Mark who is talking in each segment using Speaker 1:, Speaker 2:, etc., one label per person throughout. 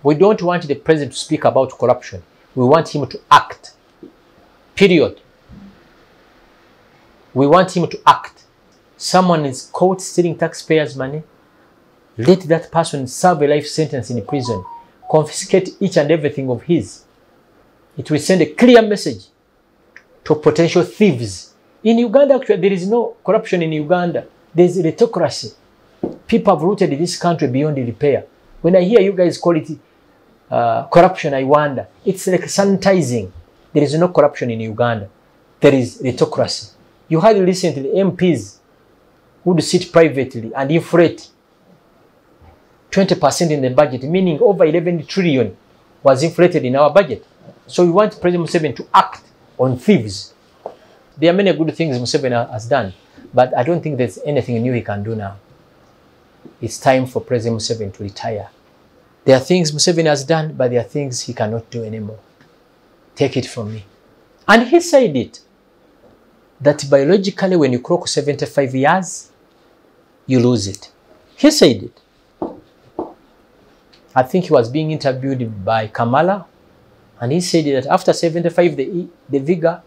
Speaker 1: We don't want the president to speak about corruption. We want him to act. Period. We want him to act. Someone is caught stealing taxpayers' money. Let that person serve a life sentence in prison. Confiscate each and everything of his. It will send a clear message to potential thieves. In Uganda, actually, there is no corruption in Uganda. There is autocracy. People have rooted this country beyond repair. When I hear you guys call it corruption, I wonder. It's like sanitizing. There is no corruption in Uganda. There is autocracy. You had recently MPs who would sit privately and inflate 20% in the budget, meaning over 11 trillion was inflated in our budget. So we want President Museveni to act on thieves. There are many good things Museveni has done, but I don't think there's anything new he can do now. It's time for President Museveni to retire. There are things Museveni has done, but there are things he cannot do anymore. Take it from me. And he said it, that biologically when you clock 75 years, you lose it. He said it. I think he was being interviewed by Kamala, and he said that after 75, the vigor,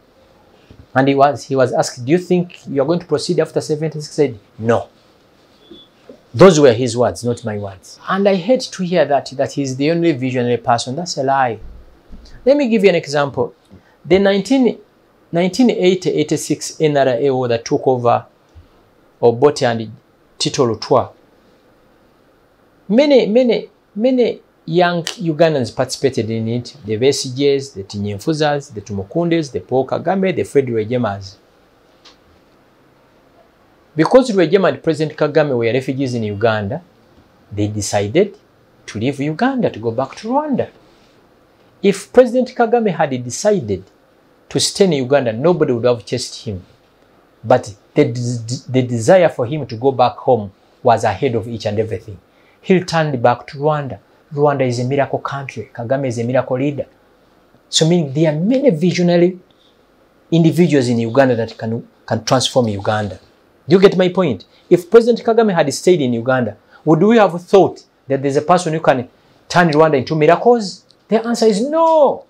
Speaker 1: and he was asked, do you think you are going to proceed after 76? He said, no. Those were his words, not my words. And I hate to hear that he's the only visionary person. That's a lie. Let me give you an example. The 1980-86 NRA that took over Obote and Tito Lutwa, many young Ugandans participated in it. The Besiges, the Tinyemfuzas, the Tumukundes, the Paul Kagame, the Fred Rwegemas. Because Rwegema and President Kagame were refugees in Uganda, they decided to leave Uganda to go back to Rwanda. If President Kagame had decided to stay in Uganda, nobody would have chased him. But the desire for him to go back home was ahead of each and everything. He returned back to Rwanda. Rwanda is a miracle country. Kagame is a miracle leader. So meaning there are many visionary individuals in Uganda that can transform Uganda. Do you get my point? If President Kagame had stayed in Uganda, would we have thought that there's a person who can turn Rwanda into miracles? The answer is no.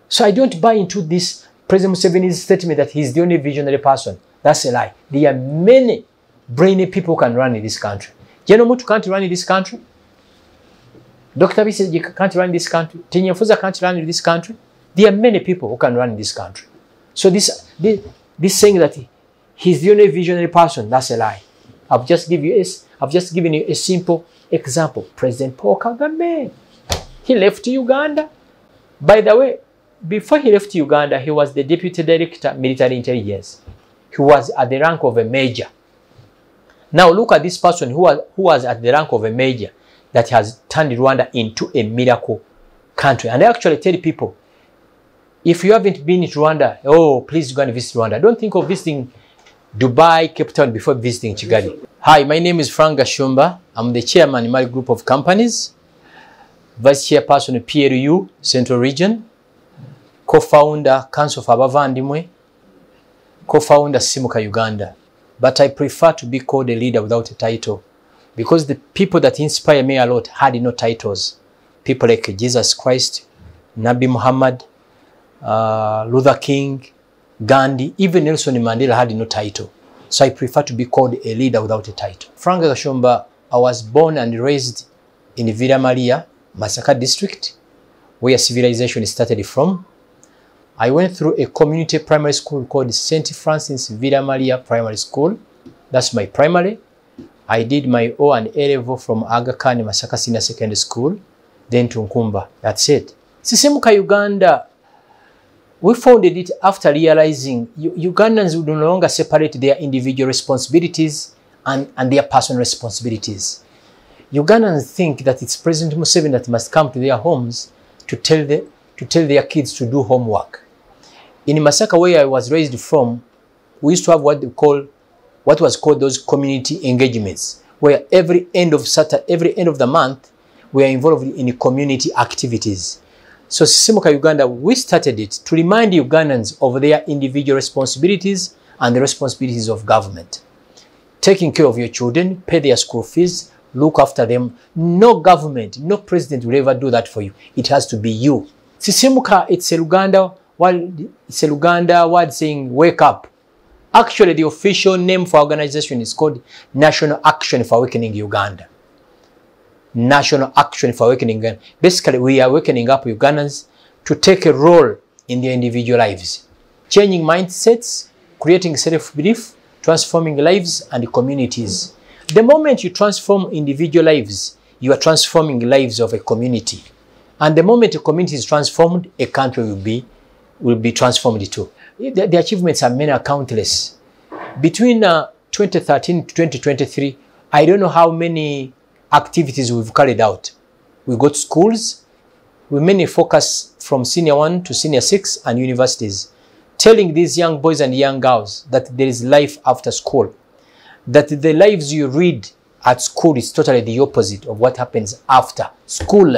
Speaker 1: So I don't buy into this President Museveni's statement that he's the only visionary person. That's a lie. There are many brainy people who can run in this country. General Mutu can't run in this country. Dr. Biseji can't run in this country. Tinyefuza can't run in this country. There are many people who can run in this country. So this saying that he's the only visionary person, that's a lie. I've just given you a simple example. President Paul Kagame. He left Uganda. By the way, before he left Uganda, he was the Deputy Director Military Intelligence. He was at the rank of a major. Now look at this person who was at the rank of a major that has turned Rwanda into a miracle country. And I actually tell people, if you haven't been to Rwanda, oh, please go and visit Rwanda. Don't think of visiting Dubai, Cape Town before visiting Kigali. Hi, my name is Frank Gashumba. I'm the chairman in my group of companies, vice chairperson PLU, Central Region, co-founder Council of Abavandimwe, co-founder Simuka Uganda. But I prefer to be called a leader without a title because the people that inspire me a lot had no titles. People like Jesus Christ, Nabi Muhammad, Luther King, Gandhi, even Nelson Mandela had no title. So I prefer to be called a leader without a title. Frank Gashumba, I was born and raised in Villa Maria, Masaka district, where civilization started from. I went through a community primary school called St. Francis Villa Maria Primary School. That's my primary. I did my O and A level from Aga Khan Masaka Senior Secondary School, then to Nkumba. That's it. Sisemuka Uganda, we founded it after realizing Ugandans would no longer separate their individual responsibilities and their personal responsibilities. Ugandans think that it's President Museveni that must come to their homes to tell their kids to do homework. In Masaka, where I was raised from, we used to have what was called those community engagements, where every end of the month, we are involved in community activities. So Simuka Uganda, we started it to remind Ugandans of their individual responsibilities and the responsibilities of government. Taking care of your children, pay their school fees, look after them. No government, no president will ever do that for you. It has to be you. Sisimuka, it's a Luganda word saying wake up. Actually, the official name for organization is called National Action for Awakening Uganda. National Action for Awakening Uganda. Basically, we are wakening up Ugandans to take a role in their individual lives. Changing mindsets, creating self-belief, transforming lives and communities. The moment you transform individual lives, you are transforming lives of a community. And the moment a community is transformed, a country will be transformed too. The achievements are many, are countless. Between 2013 to 2023, I don't know how many activities we've carried out. We go to schools, we mainly focus from senior 1 to senior 6 and universities, telling these young boys and young girls that there is life after school, that the lives you read at school is totally the opposite of what happens after school.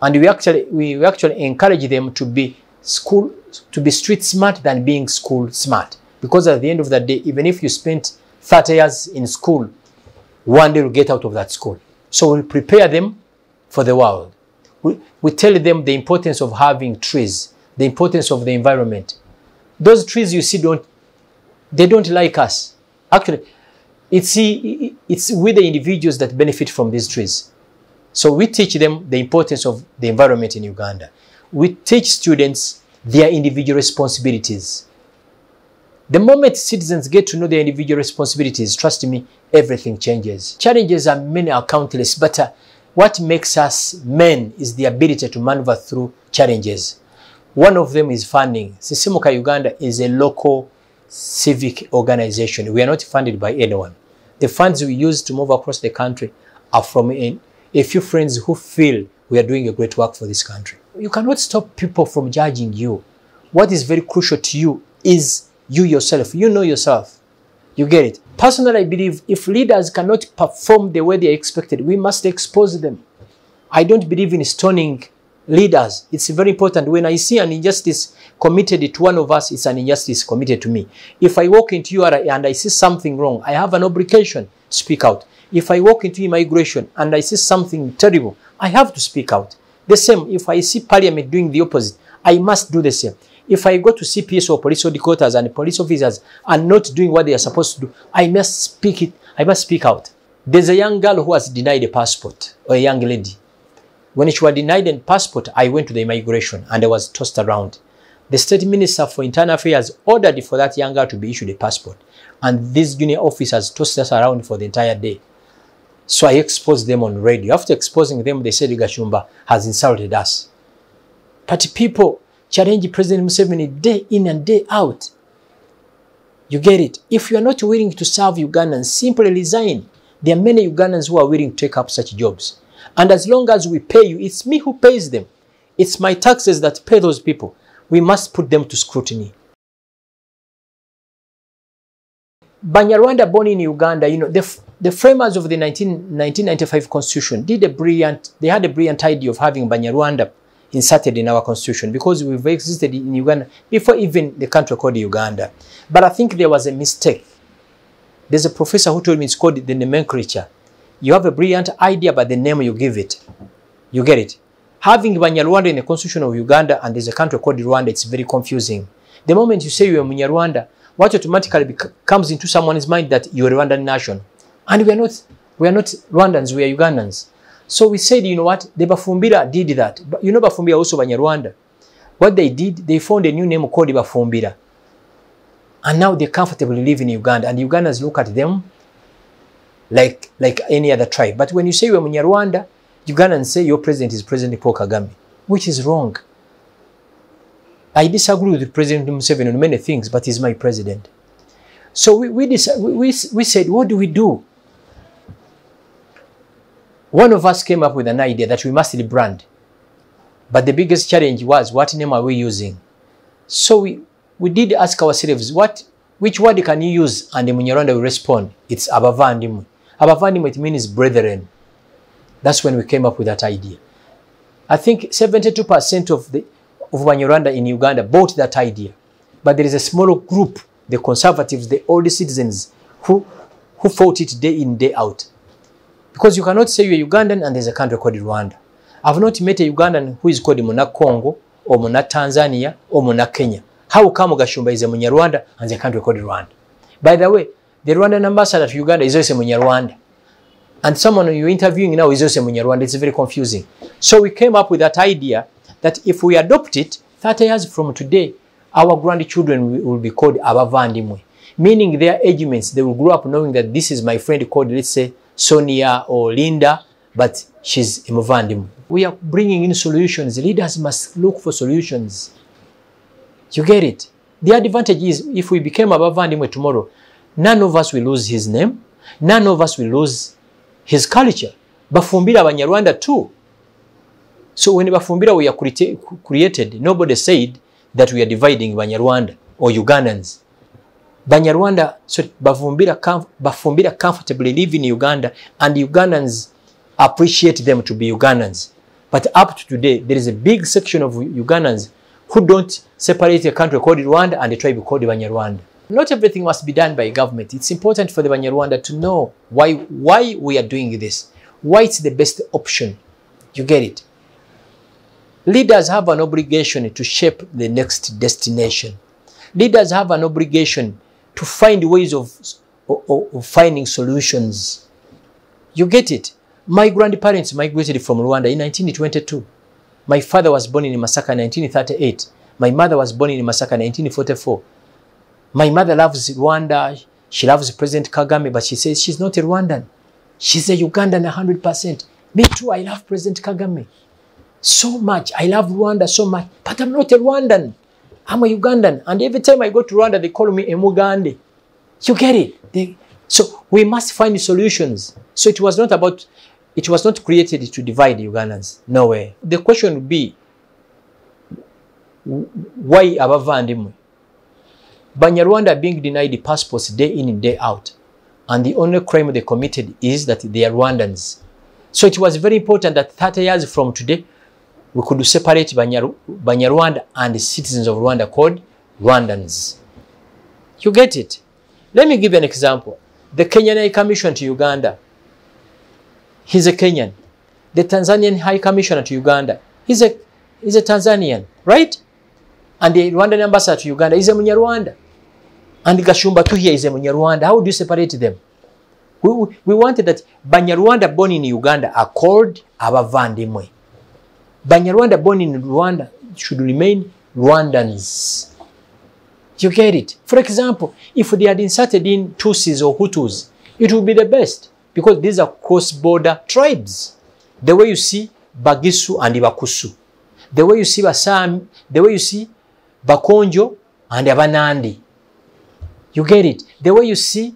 Speaker 1: And we actually encourage them to be street smart than being school smart. Because at the end of the day, even if you spent 30 years in school, one day you'll get out of that school. So we'll prepare them for the world. We tell them the importance of having trees, the importance of the environment. Those trees you see they don't like us. Actually, it's we the individuals that benefit from these trees. So we teach them the importance of the environment in Uganda. We teach students their individual responsibilities. The moment citizens get to know their individual responsibilities, trust me, everything changes. Challenges are many, are countless, but what makes us men is the ability to maneuver through challenges. One of them is funding. Sisimuka Uganda is a local civic organization. We are not funded by anyone. The funds we use to move across the country are from a few friends who feel we are doing a great work for this country. You cannot stop people from judging you. What is very crucial to you is you yourself. You know yourself. You get it? Personally, I believe if leaders cannot perform the way they are expected, we must expose them. I don't believe in stoning leaders. It's very important. When I see an injustice committed to one of us, it's an injustice committed to me. If I walk into URA and I see something wrong, I have an obligation to speak out. If I walk into immigration and I see something terrible, I have to speak out. The same, if I see Parliament doing the opposite, I must do the same. If I go to CPS or police headquarters and police officers are not doing what they are supposed to do, I must speak it. I must speak out. There's a young girl who was denied a passport, or a young lady. When she was denied a passport, I went to the immigration and I was tossed around. The State Minister for Internal Affairs ordered for that young girl to be issued a passport. And these junior officers tossed us around for the entire day. So I exposed them on radio. After exposing them, they said Gashumba has insulted us. But people challenge President Museveni day in and day out. You get it? If you are not willing to serve Ugandans, simply resign. There are many Ugandans who are willing to take up such jobs. And as long as we pay you, it's me who pays them. It's my taxes that pay those people. We must put them to scrutiny. Banyarwanda born in Uganda, you know, the framers of the 1995 constitution they had a brilliant idea of having Banyarwanda inserted in our constitution because we've existed in Uganda before even the country called Uganda. But I think there was a mistake. There's a professor who told me it's called the nomenclature. You have a brilliant idea, but the name you give it. You get it? Having Banyarwanda in the constitution of Uganda and there's a country called Rwanda, it's very confusing. The moment you say you're Munyarwanda, what automatically comes into someone's mind that you're a Rwandan nation. And we are not Rwandans, we are Ugandans. So we said, you know what, the Bafumbira did that. But you know Bafumbira also Banyarwanda. What they did, they found a new name called Bafumbira. And now they comfortably live in Uganda. And Ugandans look at them like any other tribe. But when you say you're Munyarwanda, Ugandans say your president is President Paul Kagame, which is wrong. I disagree with President Museveni on many things, but he's my president. So we said, what do we do? One of us came up with an idea that we must rebrand. But the biggest challenge was, what name are we using? So we did ask ourselves, which word can you use? And the Munyarwanda will respond, it's Abavandimu. Abavandimu, it means brethren. That's when we came up with that idea. I think 72% of Banyarwanda in Uganda bought that idea. But there is a smaller group, the conservatives, the old citizens, who fought it day in, day out. Because you cannot say you're Ugandan and there's a country called Rwanda. I've not met a Ugandan who is called Muna Congo or Muna Tanzania or Muna Kenya. How come Gashumba is a Munyarwanda and there's a country called Rwanda? By the way, the Rwandan ambassador to Uganda is also a Munyarwanda. And someone you're interviewing now is also a Munyarwanda. It's very confusing. So we came up with that idea that if we adopt it, 30 years from today, our grandchildren will be called Abavandimwe. Meaning their age mates, they will grow up knowing that this is my friend called, let's say, Sonia or Linda, but she's a Muvandimwe. We are bringing in solutions. Leaders must look for solutions. You get it? The advantage is if we became Abavandimwe tomorrow, none of us will lose his name. None of us will lose his culture. Bafumbira Banyarwanda too. So when Bafumbira we are created, nobody said that we are dividing Banyarwanda or Ugandans. Banyarwanda, so Bafumbira comfortably live in Uganda and Ugandans appreciate them to be Ugandans. But up to today, there is a big section of Ugandans who don't separate a country called Rwanda and a tribe called Banyarwanda. Not everything must be done by government. It's important for the Banyarwanda to know why we are doing this, why it's the best option. You get it? Leaders have an obligation to shape the next destination. Leaders have an obligation to find ways of finding solutions. You get it? My grandparents migrated from Rwanda in 1922. My father was born in Masaka in 1938. My mother was born in Masaka in 1944. My mother loves Rwanda. She loves President Kagame, but she says she's not a Rwandan. She's a Ugandan 100%. Me too, I love President Kagame so much. I love Rwanda so much, but I'm not a Rwandan. I'm a Ugandan. And every time I go to Rwanda, they call me a Mugande. You get it? So we must find solutions. So it was not created to divide the Ugandans. No way. The question would be, why Abavandimwe? Banyarwanda are being denied passports day in and day out. And the only crime they committed is that they are Rwandans. So it was very important that 30 years from today, we could separate Banyarwanda and the citizens of Rwanda called Rwandans. You get it? Let me give you an example. The Kenyan High Commissioner to Uganda, he's a Kenyan. The Tanzanian High Commissioner to Uganda, he's a Tanzanian, right? And the Rwandan ambassador to Uganda is a Munyarwanda. And Gashumba too here is a Munyarwanda. How do you separate them? We wanted that Banyarwanda born in Uganda are called Abavandimwe. Banyarwanda born in Rwanda should remain Rwandans. You get it? For example, if they had inserted in Tutsis or Hutus, it would be the best because these are cross-border tribes. The way you see Bagisu and Ibakusu, the way you see Basami, the way you see Bakonjo and Abanandi. You get it? The way you see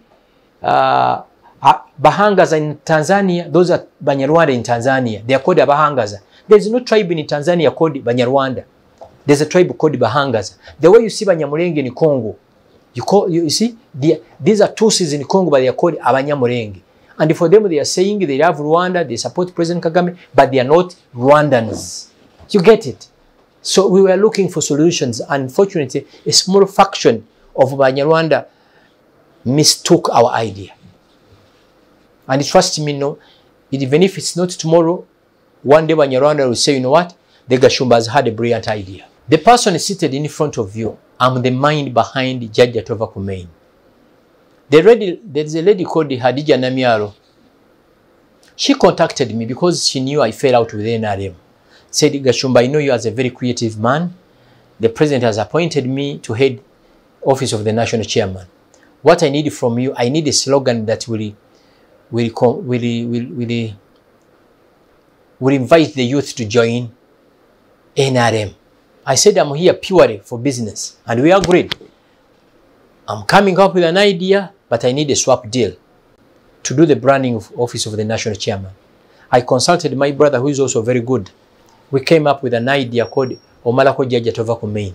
Speaker 1: Bahangaza in Tanzania, those are Banyarwanda in Tanzania. They are called Bahangaza. There is no tribe in Tanzania called Banyarwanda. There's a tribe called Bahangaza. The way you see Banyamulenge in Congo, you see, these are Tutsis in Congo, but they are called Abanyamulenge. And for them, they are saying they love Rwanda, they support President Kagame, but they are not Rwandans. You get it? So we were looking for solutions. Unfortunately, a small faction of Banyarwanda mistook our idea. And trust me, no, even if it's not tomorrow, one day Banyarwanda will say, you know what? The Gashumba has had a brilliant idea. The person is seated in front of you. I'm the mind behind Judge Atova Kumain. There's a lady called Hadija Namiaro. She contacted me because she knew I fell out with NRM. Said, Gashumba, I know you as a very creative man. The president has appointed me to head office of the national chairman. What I need from you, I need a slogan that will invite the youth to join NRM. I said, I'm here purely for business. And we agreed. I'm coming up with an idea, but I need a swap deal to do the branding of office of the national chairman. I consulted my brother, who is also very good. We came up with an idea called Omalako Judge Atova Kumain.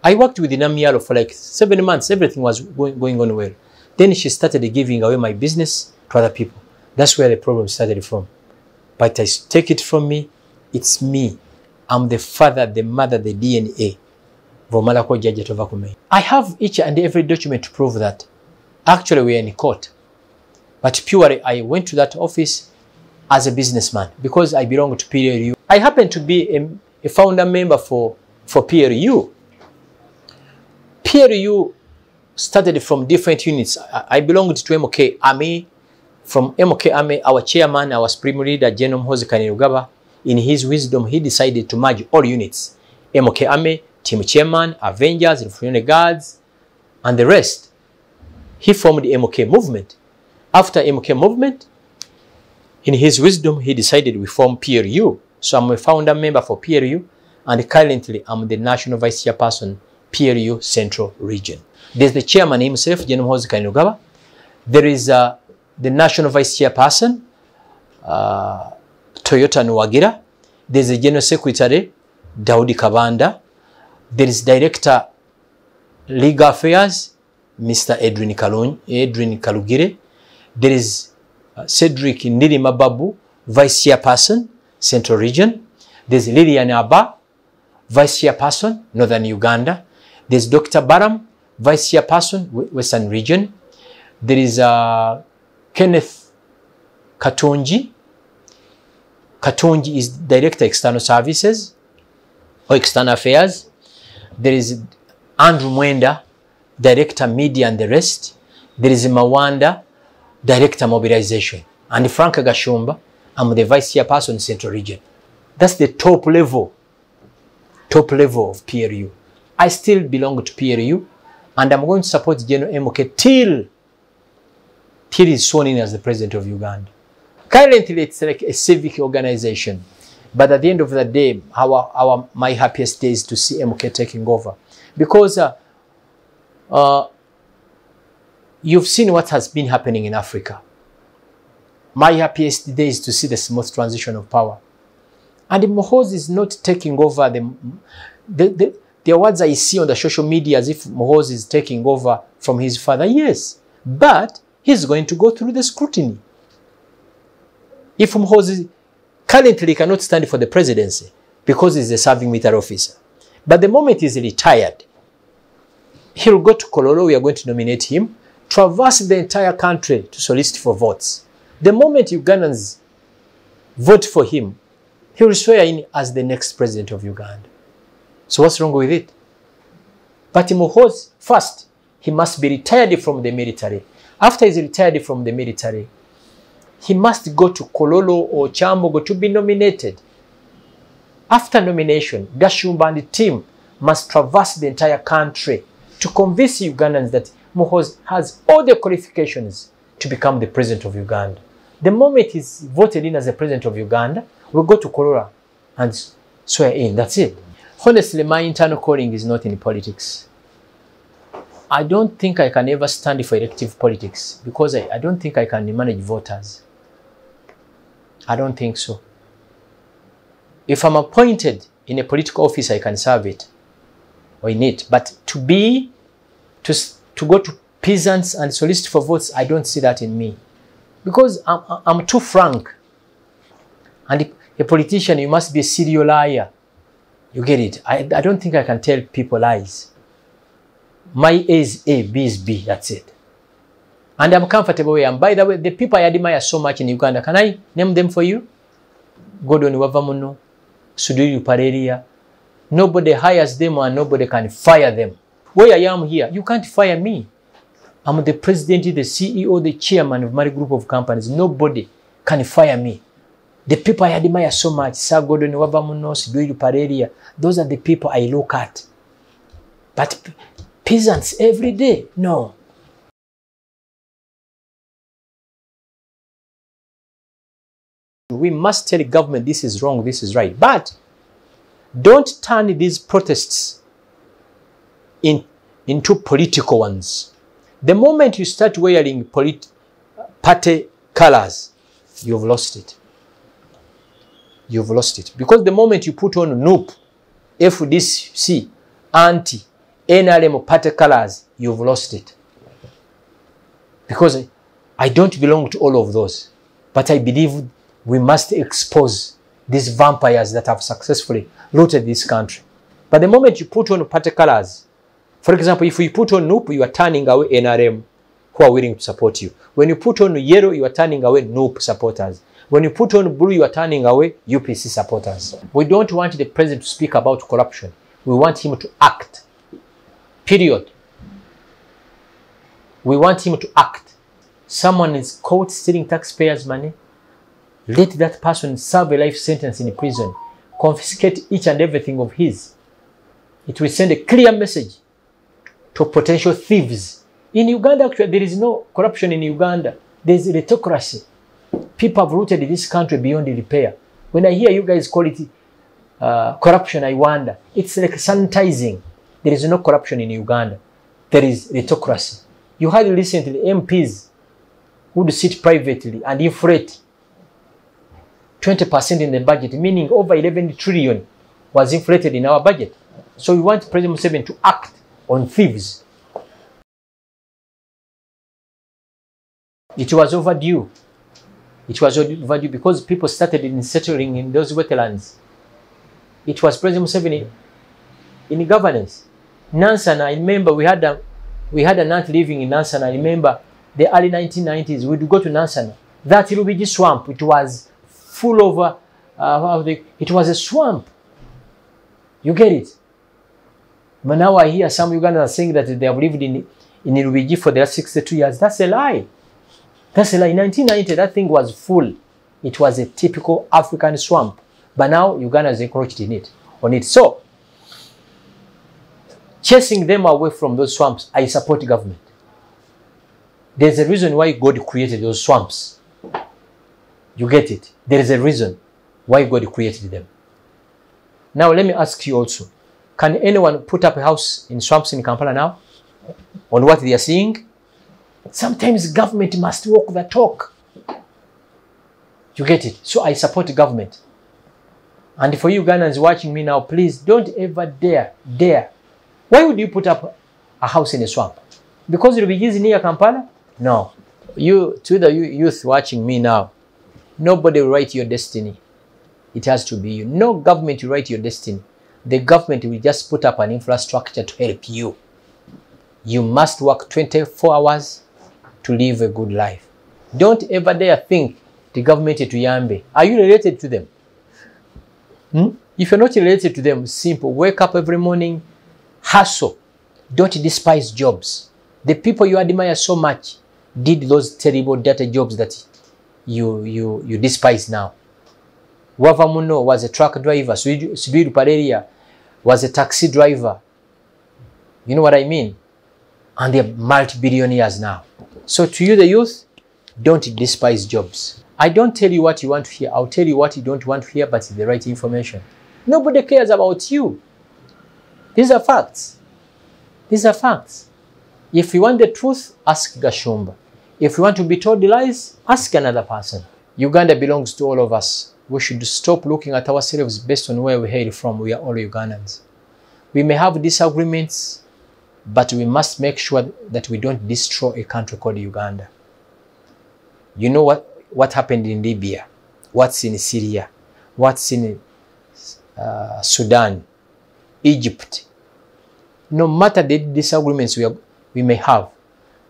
Speaker 1: I worked with Namiaro for like 7 months. Everything was going on well. Then she started giving away my business to other people. That's where the problem started from. But I take it from me, it's me. I'm the father, the mother, the DNA of Omalako Judge Atova Kumain. I have each and every document to prove that. Actually, we are in court. But purely, I went to that office. as a businessman because I belong to PLU. I happen to be a founder member for PLU. PLU started from different units. I belonged to MK Army. From MK Army, our chairman, our supreme leader, General Museveni Rugaba, in his wisdom, he decided to merge all units. MK Army, team chairman, Avengers, Revolutionary Guards, and the rest. He formed the MK movement. After MK movement, in his wisdom, he decided we form PLU. So I'm a founder member for PLU, and currently I'm the national vice chairperson, PLU Central Region. There's the chairman himself, General Museveni Rugaba. There is the national vice chairperson, Toyota Nwagira. There's the general secretary, Daudi Kabanda. There is director, legal affairs, Mr. Edwin Kalugire. There is Cedric Ndirima Babu, vice chairperson, Central Region. There's Lilian Abba, vice chairperson, Northern Uganda. There's Dr. Baram, vice chairperson, Western Region. There is Kenneth Katonji. Katonji is Director External Services or External Affairs. There is Andrew Mwenda, Director Media and the rest. There is Mawanda, Director Mobilization. And Frank Gashumba, I'm the Vice Chairperson Central Region. That's the top level of PLU. I still belong to PLU, and I'm going to support General MK till he's sworn in as the President of Uganda. Currently, it's like a civic organization. But at the end of the day, my happiest day is to see MK taking over. Because you've seen what has been happening in Africa. My happiest day is to see the smooth transition of power. And Muhoozi is not taking over the words I see on the social media as if Muhoozi is taking over from his father. Yes, but he's going to go through the scrutiny. If Muhoozi currently cannot stand for the presidency because he's a serving military officer, but the moment he's retired, he'll go to Kololo, we are going to nominate him, traverse the entire country to solicit for votes. The moment Ugandans vote for him, he will swear in as the next president of Uganda. So what's wrong with it? But Muhoozi, first, he must be retired from the military. After he's retired from the military, he must go to Kololo or Chambogo to be nominated. After nomination, Gashumba and the team must traverse the entire country to convince Ugandans that Muhoozi has all the qualifications to become the president of Uganda. The moment he's voted in as the president of Uganda, we'll go to Kololo and swear in. That's it. Honestly, my internal calling is not in politics. I don't think I can ever stand for elective politics because I don't think I can manage voters. I don't think so. If I'm appointed in a political office, I can serve it or in it. But to go to peasants and solicit for votes, I don't see that in me. Because I'm too frank. And a politician, you must be a serial liar. You get it? I don't think I can tell people lies. My A is A, B is B, that's it. And I'm comfortable where I am. By the way, the people I admire so much in Uganda, can I name them for you? Gordon Wavamuno, Sudiri Pareria. Nobody hires them and nobody can fire them. Where I am here, you can't fire me. I'm the president, the CEO, the chairman of my group of companies. Nobody can fire me. The people I admire so much, Sir Gordon Wavamuno, Sudiri Pareria, those are the people I look at. But peasants every day, no. We must tell the government this is wrong, this is right. But don't turn these protests into political ones. The moment you start wearing party colors, you've lost it. You've lost it. Because the moment you put on NUP, FDC, anti, NRM party colors, you've lost it. Because I don't belong to all of those. But I believe we must expose these vampires that have successfully looted this country. But the moment you put on party colors, for example, if you put on NUP, you are turning away NRM who are willing to support you. When you put on yellow, you are turning away NUP supporters. When you put on blue, you are turning away UPC supporters. We don't want the president to speak about corruption. We want him to act. Period. We want him to act. Someone is caught stealing taxpayers' money. Let that person serve a life sentence in prison. Confiscate each and everything of his. It will send a clear message to potential thieves. In Uganda, actually, there is no corruption in Uganda. There is autocracy. People have rooted this country beyond repair. When I hear you guys call it corruption, I wonder. It's like sanitizing. There is no corruption in Uganda. There is autocracy. You had recently MPs who would sit privately and inflate 20% in the budget, meaning over 11 trillion was inflated in our budget. So we want President Museveni to act on thieves. It was overdue. It was overdue because people started settling in those wetlands. It was President Museveni in governance. Nansana, I remember we had an aunt living in Nansana. I remember the early 1990s, we'd go to Nansana. That Rubiji swamp, it was full of, it was a swamp. You get it? But now I hear some Ugandans saying that they have lived in Rubiji for the last 62 years. That's a lie. That's a lie. In 1990, that thing was full. It was a typical African swamp. But now Uganda has encroached on it. So, chasing them away from those swamps, I support government. There's a reason why God created those swamps. You get it? There is a reason why God created them. Now, let me ask you also. Can anyone put up a house in swamps in Kampala now? On what they are seeing? Sometimes government must walk the talk. You get it? So I support government. And for you Ugandans watching me now, please don't ever dare. Why would you put up a house in a swamp? Because you'll be using near Kampala? No. To the youth watching me now, nobody will write your destiny. It has to be you. No government will write your destiny. The government will just put up an infrastructure to help you. You must work 24 hours to live a good life. Don't ever dare think the government to Yambe. Are you related to them? If you're not related to them, simple. Wake up every morning, hustle. Don't despise jobs. The people you admire so much did those terrible dirty jobs that you despise now. Wavamuno was a truck driver. Subiru Pareria was a taxi driver. You know what I mean? And they're multi-billionaires now. So to you, the youth, don't despise jobs. I don't tell you what you want to hear. I'll tell you what you don't want to hear, but it's the right information. Nobody cares about you. These are facts. These are facts. If you want the truth, ask Gashumba. If you want to be told lies, ask another person. Uganda belongs to all of us. We should stop looking at ourselves based on where we hail from. We are all Ugandans. We may have disagreements, but we must make sure that we don't destroy a country called Uganda. You know what happened in Libya? What's in Syria? What's in Sudan? Egypt? No matter the disagreements we may have,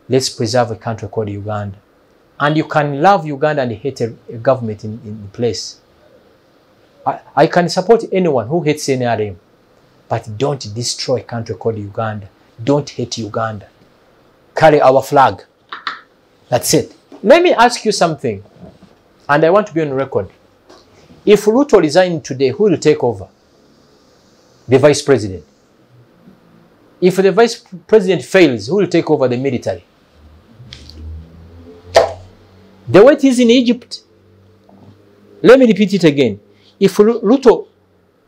Speaker 1: let's preserve a country called Uganda. And you can love Uganda and hate a government in place. I can support anyone who hates NRM, but don't destroy a country called Uganda. Don't hate Uganda. Carry our flag. That's it. Let me ask you something, and I want to be on record. If Ruto resigns today, who will take over? The vice president. If the vice president fails, who will take over the military? The way it is in Egypt. Let me repeat it again. If Ruto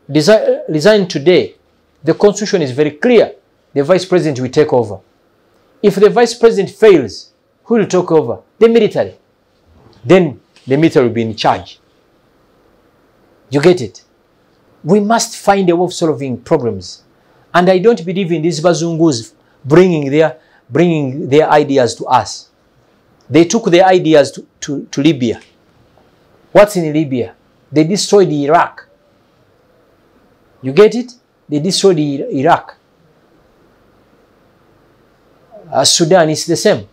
Speaker 1: resigns today, the constitution is very clear. The vice president will take over. If the vice president fails, who will take over? The military. Then the military will be in charge. You get it? We must find a way of solving problems. And I don't believe in these Bazungus bringing their ideas to us. They took their ideas to Libya. What's in Libya? They destroyed Iraq. You get it? They destroyed Iraq. Sudan is the same.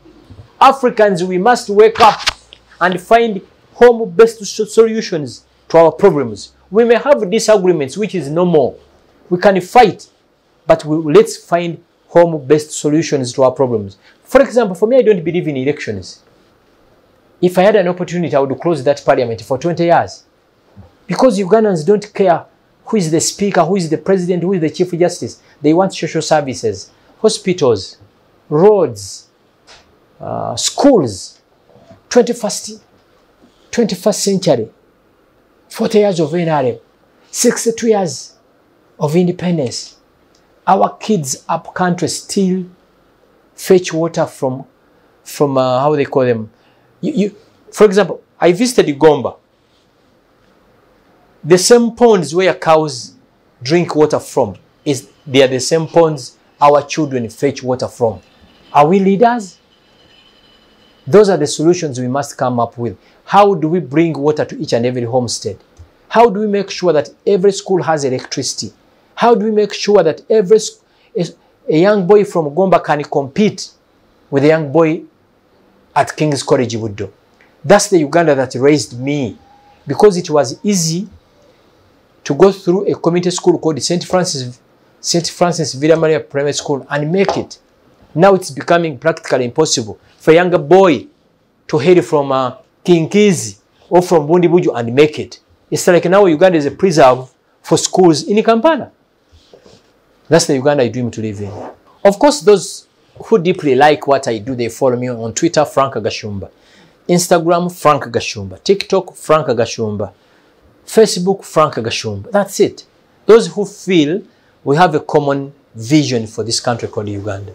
Speaker 1: Africans, we must wake up and find home-based solutions to our problems. We may have disagreements, which is normal. We can fight, but let's find home-based solutions to our problems. For example, for me, I don't believe in elections. If I had an opportunity, I would close that parliament for 20 years. Because Ugandans don't care who is the speaker, who is the president, who is the chief justice. They want social services, hospitals, roads, schools. 21st century, 40 years of NRM, 62 years of independence. Our kids up country still fetch water from how they call them. For example, I visited Gomba. The same ponds where cows drink water from, they are the same ponds our children fetch water from. Are we leaders? Those are the solutions we must come up with. How do we bring water to each and every homestead? How do we make sure that every school has electricity? How do we make sure that a young boy from Gomba can compete with a young boy at King's College Buddo? That's the Uganda that raised me, because it was easy to go through a community school called St. Francis Villa Maria Primary School and make it. Now it's becoming practically impossible for a younger boy to head from Kinkizi or from Bundi Buju and make it. It's like now Uganda is a preserve for schools in Kampala. That's the Uganda I dream to live in. Of course, those who deeply like what I do, they follow me on Twitter, Frank Gashumba. Instagram, Frank Gashumba. TikTok, Frank Gashumba. Facebook, Frank Gashumba. That's it. Those who feel we have a common vision for this country called Uganda.